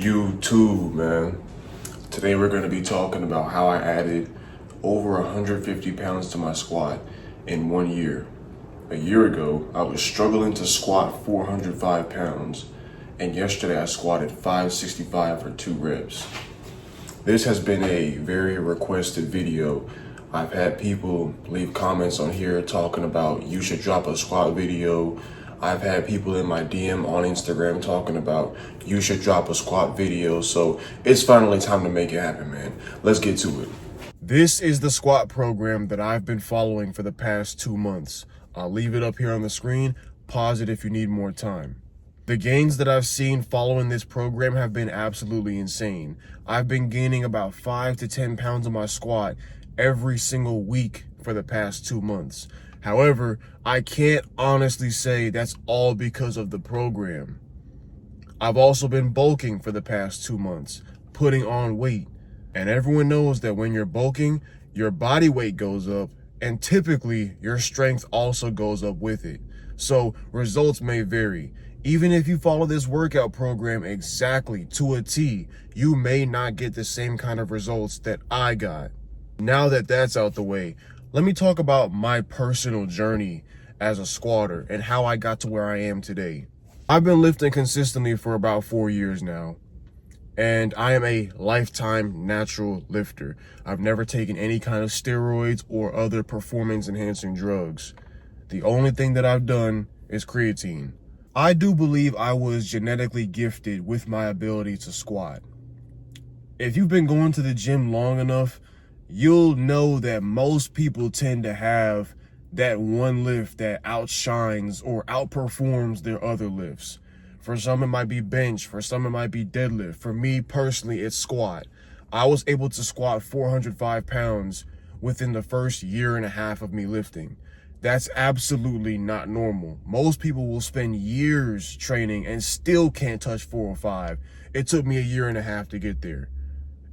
YouTube, man. Today we're going to be talking about how I added over 150 pounds to my squat in 1 year. A year ago, I was struggling to squat 405 pounds, and yesterday I squatted 565 for 2 reps. This has been a very requested video. I've had people leave comments on here talking about you should drop a squat video. I've had people in my DM on Instagram talking about you should drop a squat video. So it's finally time to make it happen, man. Let's get to it. This is the squat program that I've been following for the past 2 months. I'll leave it up here on the screen. Pause it if you need more time. The gains that I've seen following this program have been absolutely insane. I've been gaining about 5 to 10 pounds on my squat every single week for the past 2 months. However, I can't honestly say that's all because of the program. I've also been bulking for the past 2 months, putting on weight. And everyone knows that when you're bulking, your body weight goes up, and typically your strength also goes up with it. So results may vary. Even if you follow this workout program exactly to a T, you may not get the same kind of results that I got. Now that that's out the way, let me talk about my personal journey as a squatter and how I got to where I am today. I've been lifting consistently for about 4 years now, and I am a lifetime natural lifter. I've never taken any kind of steroids or other performance enhancing drugs. The only thing that I've done is creatine. I do believe I was genetically gifted with my ability to squat. If you've been going to the gym long enough, you'll know that most people tend to have that one lift that outshines or outperforms their other lifts. For some, it might be bench. For some, it might be deadlift. For me personally, it's squat. I was able to squat 405 pounds within the first year and a half of me lifting. That's absolutely not normal. Most people will spend years training and still can't touch 405. It took me a year and a half to get there.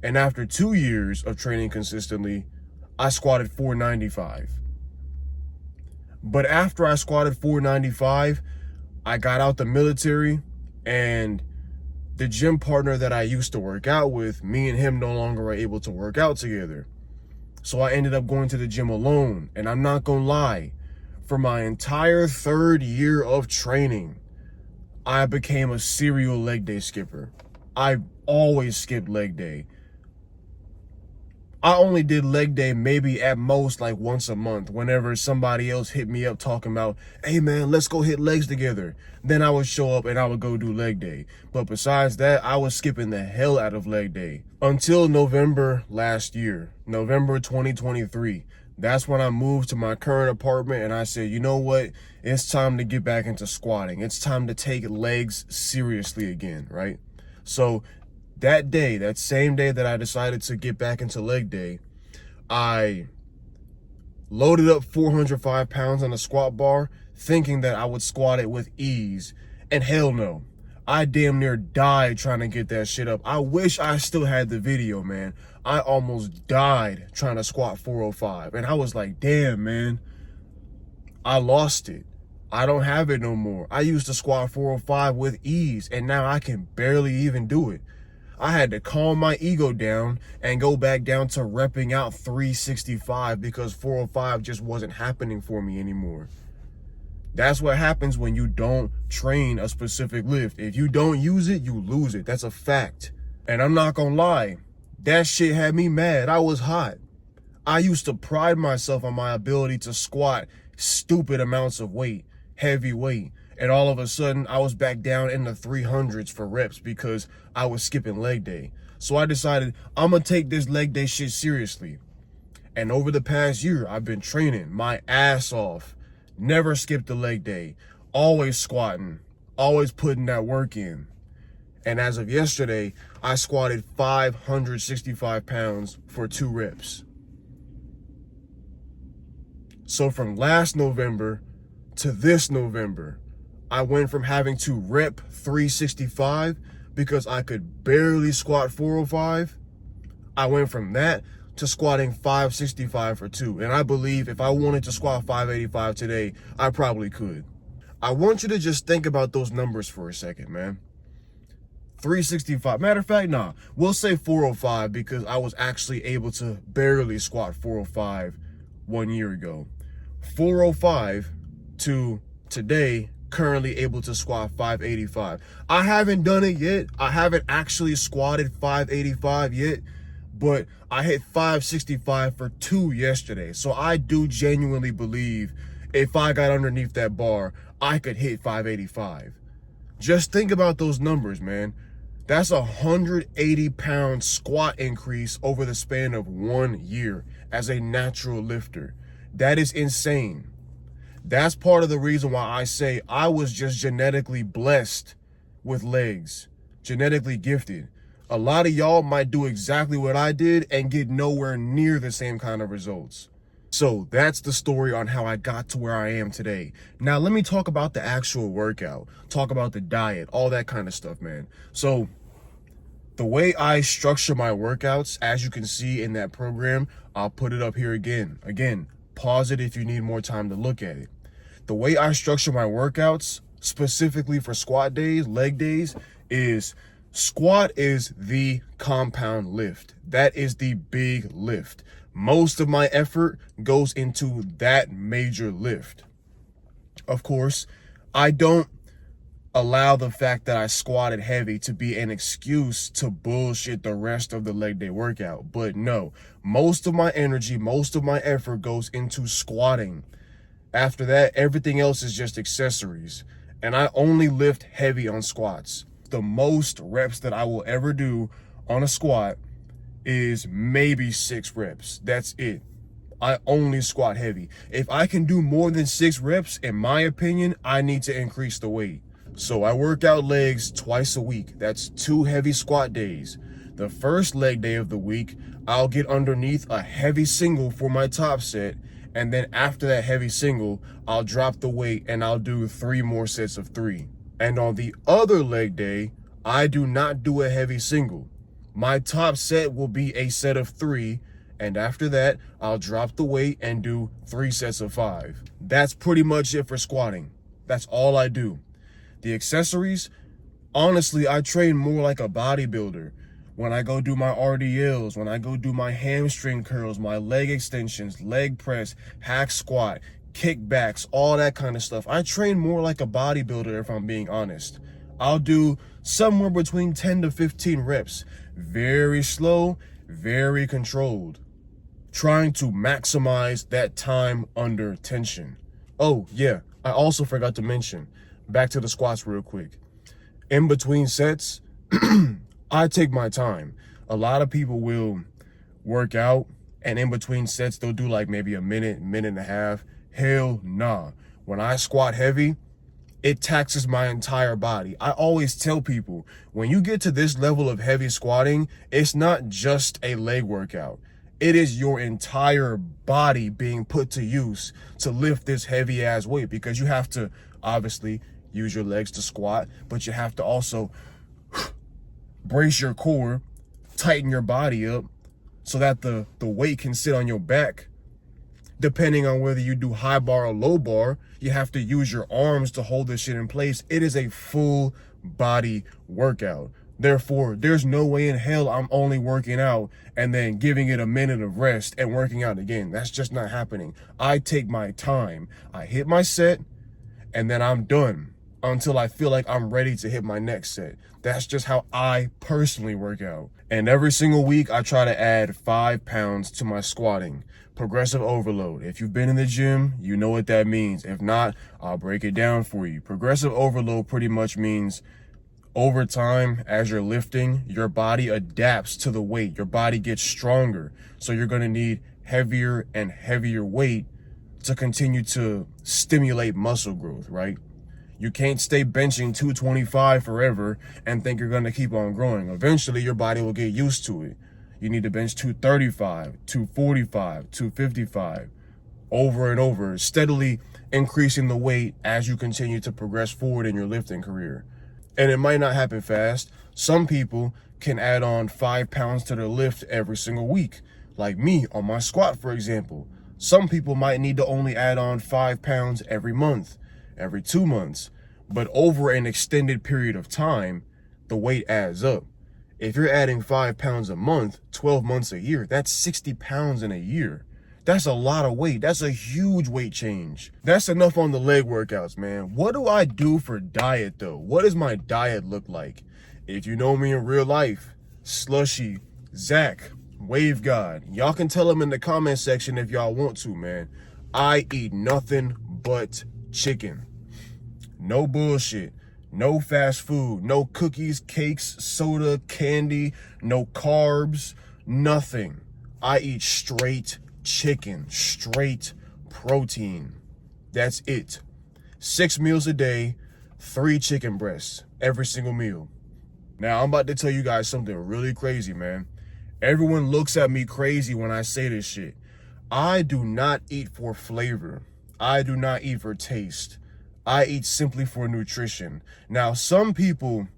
And after 2 years of training consistently, I squatted 495. But after I squatted 495, I got out the military, and the gym partner that I used to work out with, me and him no longer are able to work out together. So I ended up going to the gym alone. And I'm not gonna lie, for my entire 3rd year of training, I became a serial leg day skipper. I always skipped leg day. I only did leg day maybe at most like once a month whenever somebody else hit me up talking about, hey man, let's go hit legs together. Then I would show up and I would go do leg day. But besides that, I was skipping the hell out of leg day until November last year, November 2023. That's when I moved to my current apartment and I said, you know what? It's time to get back into squatting. It's time to take legs seriously again, right? So that day, that same day that I decided to get back into leg day, I loaded up 405 pounds on a squat bar, thinking that I would squat it with ease. And hell no. I damn near died trying to get that shit up. I wish I still had the video, man. I almost died trying to squat 405. And I was like, damn, man, I lost it. I don't have it no more. I used to squat 405 with ease, and now I can barely even do it. I had to calm my ego down and go back down to repping out 365 because 405 just wasn't happening for me anymore. That's what happens when you don't train a specific lift. If you don't use it, you lose it. That's a fact. And I'm not gonna lie, that shit had me mad. I was hot. I used to pride myself on my ability to squat stupid amounts of weight, heavy weight. And all of a sudden, I was back down in the 300s for reps because I was skipping leg day. So I decided I'm going to take this leg day shit seriously. And over the past year, I've been training my ass off. Never skipped a leg day. Always squatting. Always putting that work in. And as of yesterday, I squatted 565 pounds for 2 reps. So from last November to this November, I went from having to rep 365 because I could barely squat 405. I went from that to squatting 565 for 2. And I believe if I wanted to squat 585 today, I probably could. I want you to just think about those numbers for a second, man. 365. Matter of fact, nah, we'll say 405 because I was actually able to barely squat 405 1 year ago. 405 to today, currently able to squat 585. I haven't done it yet. I haven't actually squatted 585 yet, but I hit 565 for 2 yesterday. So I do genuinely believe if I got underneath that bar, I could hit 585. Just think about those numbers, man. That's a 180-pound squat increase over the span of 1 year as a natural lifter. That is insane. That's part of the reason why I say I was just genetically blessed with legs, genetically gifted. A lot of y'all might do exactly what I did and get nowhere near the same kind of results. So that's the story on how I got to where I am today. Now let me talk about the actual workout, talk about the diet, all that kind of stuff, man. So the way I structure my workouts, as you can see in that program, I'll put it up here again. Again, pause it if you need more time to look at it. The way I structure my workouts, specifically for squat days, leg days, is squat is the compound lift. That is the big lift. Most of my effort goes into that major lift. Of course, I don't allow the fact that I squatted heavy to be an excuse to bullshit the rest of the leg day workout. But no, most of my energy, most of my effort goes into squatting. After that, everything else is just accessories. And I only lift heavy on squats. The most reps that I will ever do on a squat is maybe 6 reps. That's it. I only squat heavy. If I can do more than 6 reps, in my opinion, I need to increase the weight. So I work out legs twice a week. That's 2 heavy squat days. The first leg day of the week, I'll get underneath a heavy single for my top set. And then after that heavy single, I'll drop the weight and I'll do 3 more sets of 3. And on the other leg day, I do not do a heavy single. My top set will be a set of 3. And after that, I'll drop the weight and do 3 sets of 5. That's pretty much it for squatting. That's all I do. The accessories, honestly, I train more like a bodybuilder. When I go do my RDLs, when I go do my hamstring curls, my leg extensions, leg press, hack squat, kickbacks, all that kind of stuff. I train more like a bodybuilder if I'm being honest. I'll do somewhere between 10 to 15 reps. Very slow, very controlled. Trying to maximize that time under tension. Oh yeah, I also forgot to mention, back to the squats real quick. In between sets, I take my time. A lot of people will work out and in between sets, they'll do like maybe a minute, minute and a half. Hell nah. When I squat heavy, it taxes my entire body. I always tell people, when you get to this level of heavy squatting, it's not just a leg workout. It is your entire body being put to use to lift this heavy ass weight, because you have to obviously use your legs to squat, but you have to also brace your core, tighten your body up so that the weight can sit on your back. Depending on whether you do high bar or low bar, you have to use your arms to hold this shit in place. It is a full body workout. Therefore, there's no way in hell I'm only working out and then giving it a minute of rest and working out again. That's just not happening. I take my time. I hit my set and then I'm done until I feel like I'm ready to hit my next set. That's just how I personally work out. And every single week, I try to add 5 pounds to my squatting. Progressive overload. If you've been in the gym, you know what that means. If not, I'll break it down for you. Progressive overload pretty much means over time, as you're lifting, your body adapts to the weight. Your body gets stronger. So you're going to need heavier and heavier weight to continue to stimulate muscle growth, right? You can't stay benching 225 forever and think you're going to keep on growing. Eventually, your body will get used to it. You need to bench 235, 245, 255, over and over, steadily increasing the weight as you continue to progress forward in your lifting career. And it might not happen fast. Some people can add on 5 pounds to their lift every single week. Like me on my squat, for example. Some people might need to only add on 5 pounds every month, every 2 months. But over an extended period of time, the weight adds up. If you're adding 5 pounds a month, 12 months a year, that's 60 pounds in a year. That's a lot of weight. That's a huge weight change. That's enough on the leg workouts, man. What do I do for diet though? What does my diet look like? If you know me in real life, Slushy, Zach, Wave God, y'all can tell them in the comment section if y'all want to, man. I eat nothing but chicken. No bullshit. No fast food, no cookies, cakes, soda, candy, no carbs, nothing. I eat straight chicken, straight protein. That's it. 6 meals a day, 3 chicken breasts every single meal. Now, I'm about to tell you guys something really crazy, man. Everyone looks at me crazy when I say this shit. I do not eat for flavor. I do not eat for taste. I eat simply for nutrition. Now, some people,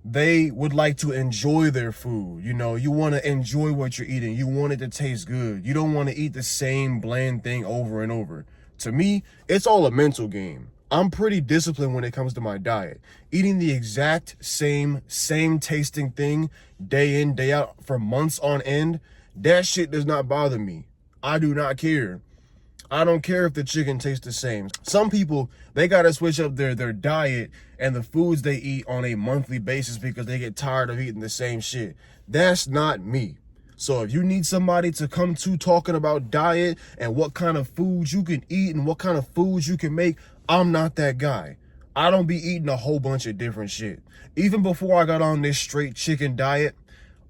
they would like to enjoy their food. You know, you want to enjoy what you're eating. You want it to taste good. You don't want to eat the same bland thing over and over. To me, it's all a mental game. I'm pretty disciplined when it comes to my diet. Eating the exact same tasting thing day in, day out for months on end, that shit does not bother me. I do not care. I don't care if the chicken tastes the same. Some people, they gotta switch up their diet and the foods they eat on a monthly basis because they get tired of eating the same shit. That's not me. So if you need somebody to come to talking about diet and what kind of foods you can eat and what kind of foods you can make, I'm not that guy. I don't be eating a whole bunch of different shit. Even before I got on this straight chicken diet,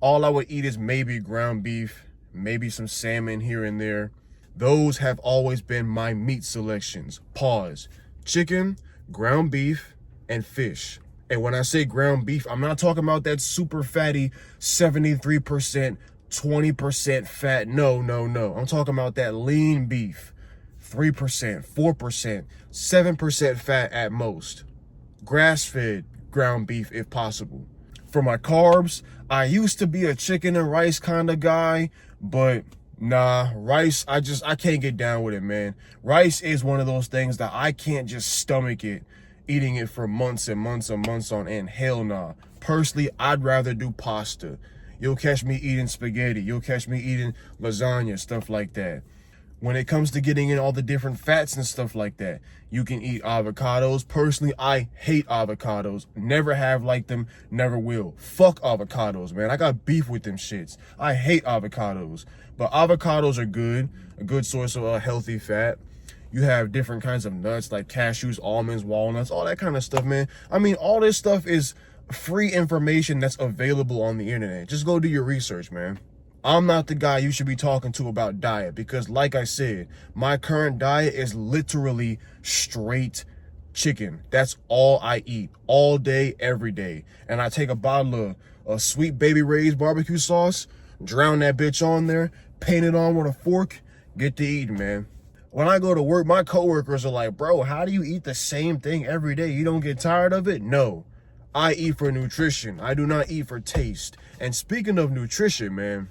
all I would eat is maybe ground beef, maybe some salmon here and there. Those have always been my meat selections. Pause. Chicken, ground beef, and fish. And when I say ground beef, I'm not talking about that super fatty 73%, 20% fat. No. I'm talking about that lean beef. 3%, 4%, 7% fat at most. Grass-fed ground beef if possible. For my carbs, I used to be a chicken and rice kind of guy, but nah, rice, I can't get down with it, man. Rice is one of those things that I can't just stomach it, eating it for months and months and months on end. Hell nah. Personally, I'd rather do pasta. You'll catch me eating spaghetti. You'll catch me eating lasagna, stuff like that. When it comes to getting in all the different fats and stuff like that, you can eat avocados. Personally, I hate avocados. Never have liked them, never will. Fuck avocados, man. I got beef with them shits. I hate avocados. But avocados are good, a good source of healthy fat. You have different kinds of nuts like cashews, almonds, walnuts, all that kind of stuff, man. I mean, all this stuff is free information that's available on the internet. Just go do your research, man. I'm not the guy you should be talking to about diet because, like I said, my current diet is literally straight chicken. That's all I eat all day, every day. And I take a bottle of Sweet Baby Ray's barbecue sauce, drown that bitch on there, paint it on with a fork, get to eating, man. When I go to work, my coworkers are like, bro, how do you eat the same thing every day? You don't get tired of it? No. I eat for nutrition. I do not eat for taste. And speaking of nutrition, man,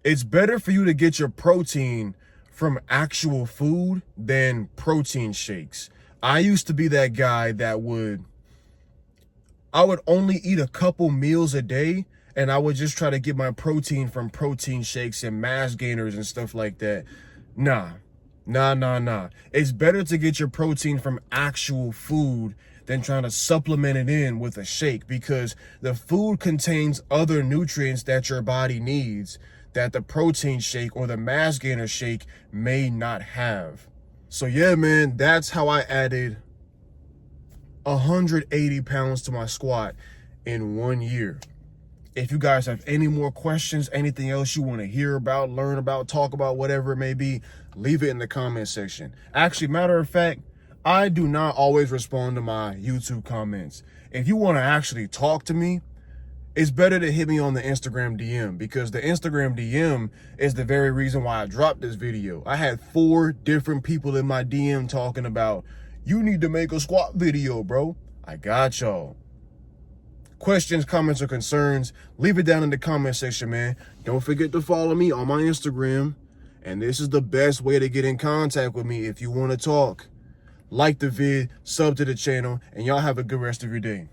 it's better for you to get your protein from actual food than protein shakes. I used to be that guy that I would only eat a couple meals a day, and I would just try to get my protein from protein shakes and mass gainers and stuff like that. Nah. It's better to get your protein from actual food than trying to supplement it in with a shake, because the food contains other nutrients that your body needs that the protein shake or the mass gainer shake may not have. So yeah, man, that's how I added 180 pounds to my squat in 1 year. If you guys have any more questions, anything else you want to hear about, learn about, talk about, whatever it may be, leave it in the comment section. Actually, matter of fact, I do not always respond to my YouTube comments. If you want to actually talk to me, it's better to hit me on the Instagram DM, because the Instagram DM is the very reason why I dropped this video. I had 4 different people in my DM talking about, you need to make a squat video, bro. I got y'all. Questions, comments, or concerns, leave it down in the comment section, man. Don't forget to follow me on my Instagram. And this is the best way to get in contact with me if you want to talk. Like the vid, sub to the channel, and y'all have a good rest of your day.